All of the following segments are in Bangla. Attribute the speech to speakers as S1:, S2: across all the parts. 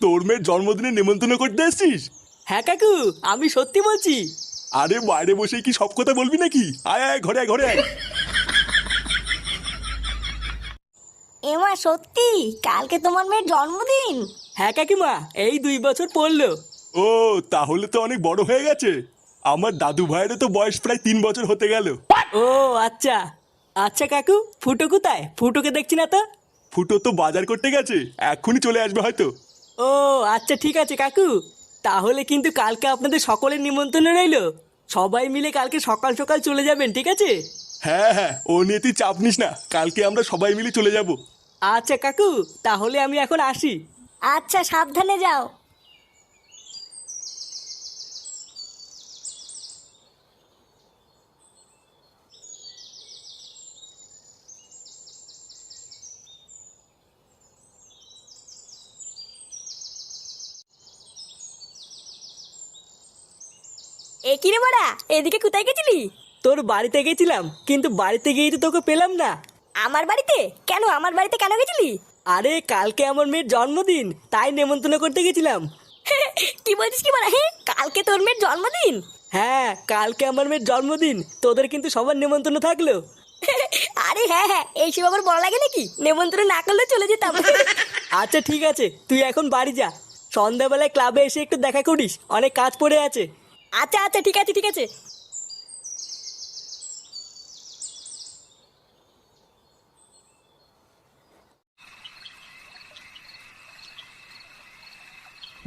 S1: তোর মেয়ের জন্মদিনে নেমন্তন্ন করতে এসছিস?
S2: হ্যাঁ কাকু, আমি সত্যি বলছি।
S1: আরে বাইরে বসে কি সব কথা বলবি নাকি? আয় আয়, ঘরে আয়, ঘরে আয়।
S3: এমা সত্যি কালকে তোমার মেয়ের জন্মদিন?
S2: হ্যাঁ কাকিমা, এই 2 বছর পড়লো।
S1: ও, তাহলে তো অনেক বড় হয়ে গেছে। আমার দাদু ভাইয়েরও তো বয়স প্রায় 3 বছর হতে গেল।
S2: ও আচ্ছা। আচ্ছা কাকু, ফুটো কোথায়? ফুটোকে দেখছি না তো।
S1: ফুটো তো বাজার করতে গেছে, এক্ষুনি চলে আসবে হয়তো।
S2: ও আচ্ছা, ঠিক আছে কাকু। তাহলে কিন্তু কালকে আপনাদের সকলের নিমন্ত্রণ রইলো। সবাই মিলে কালকে সকাল সকাল চলে যাবেন, ঠিক আছে?
S1: হ্যাঁ হ্যাঁ, ও নিয়ে তুই চাপ নিস না, কালকে আমরা সবাই মিলে চলে যাব।
S2: আচ্ছা কাকু, তাহলে আমি এখন আসি।
S3: আচ্ছা, সাবধানে যাও। এ কি রে বড়া, এদিকে কোথায় গেছিলি?
S2: তোর বাড়িতে গেছিলাম, কিন্তু বাড়িতে গিয়ে তো তোকে পেলাম না।
S3: আমার বাড়িতে কেন? আমার বাড়িতে কেন গেছিলি?
S2: আরে কালকে আমার মেয়ের জন্মদিন, তাই নেমন্তন্ন করতে গেছিলাম।
S3: কি বলছিস কি বড়া? হ্যাঁ, কালকে তোর মেয়ের জন্মদিন?
S2: হ্যাঁ, কালকে আমার মেয়ের জন্মদিন, তোদের কিন্তু সবার নেমন্তন্ন থাকলো।
S3: আরে হ্যাঁ হ্যাঁ, এইসব আবার বড় লাগে নাকি? নেমন্ত্রণ না করলে চলে যেতাম।
S2: আচ্ছা ঠিক আছে, তুই এখন বাড়ি যা। সন্ধ্যাবেলায় ক্লাবে এসে একটু দেখা করিস, অনেক কাজ পড়ে আছে।
S3: আচ্ছা আচ্ছা, ঠিক আছে ঠিক আছে।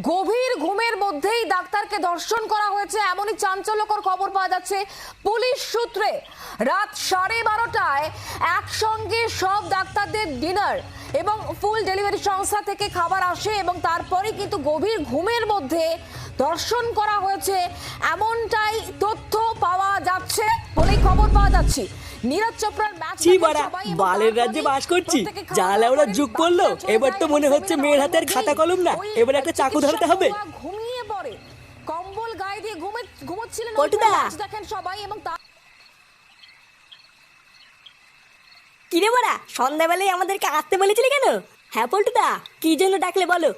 S4: গভীর ঘুমের মধ্যেই ডাক্তারকে ধর্ষণ করা হয়েছে, এমনই চাঞ্চল্যকর খবর পাওয়া যাচ্ছে পুলিশ সূত্রে। রাত 12:30টায় একসঙ্গে সব ডাক্তারদের ডিনার এবং ফুল ডেলিভারি সংস্থা থেকে খাবার আসে এবং তারপরে কিন্তু গভীর ঘুমের মধ্যে ধর্ষণ করা হয়েছে, এমনটাই তথ্য পাওয়া যাচ্ছে বলেই খবর পাওয়া যাচ্ছে। নীরজ চোপড়ার ম্যাচ
S2: ছি বাড়া, বালের রাজ্যে বাস করছি। জালে ওরা যুগ করলো, এবার তো মনে হচ্ছে মেয়ের হাতে আর খাতা কলম না, এবার একটা চাকু ধরতে হবে।
S4: ঘুমিয়ে পড়ে, কম্বল গায়ে দিয়ে ঘুমোচ্ছিলেন।
S3: পল্টুদা!
S4: দেখেন সবাই এবং
S3: কি রে বড়া, সন্ধ্যাবেলায় আমাদেরকে আসতে বলেছিলি কেন? হ্যাঁ পল্টুদা, কি জন্য ডাকলে বলো?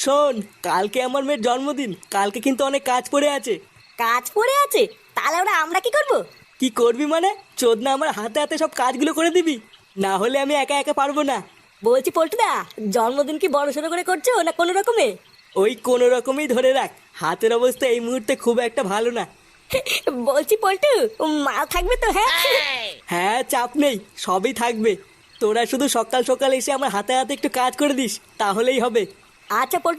S2: শোন, কালকে আমার মেয়ের জন্মদিন, কালকে কিন্তু অনেক কাজ পড়ে আছে।
S3: কাজ পড়ে আছে? তাহলে ওরা আমরা কি করব?
S2: কি করবি মানে? চোদনা আমার হাতে হাতে সব কাজগুলো করে দিবি, না হলে আমি একা একা পারবো না।
S3: বলছি পল্টুদা, জন্মদিন কি বড় সড়ো করে করছো না কোনো রকমে?
S2: ওই কোনো রকমই ধরে রাখ, হাতের অবস্থা এই মুহূর্তে খুব একটা ভালো না।
S3: বলছি পল্টু, মাল থাকবে তো? হ্যাঁ
S2: হ্যাঁ, চাপ নেই, সবই থাকবে। তোরা শুধু সকাল সকাল এসে আমার হাতে হাতে একটু কাজ করে দিস, তাহলেই হবে।
S3: আচ্ছা পল্টু।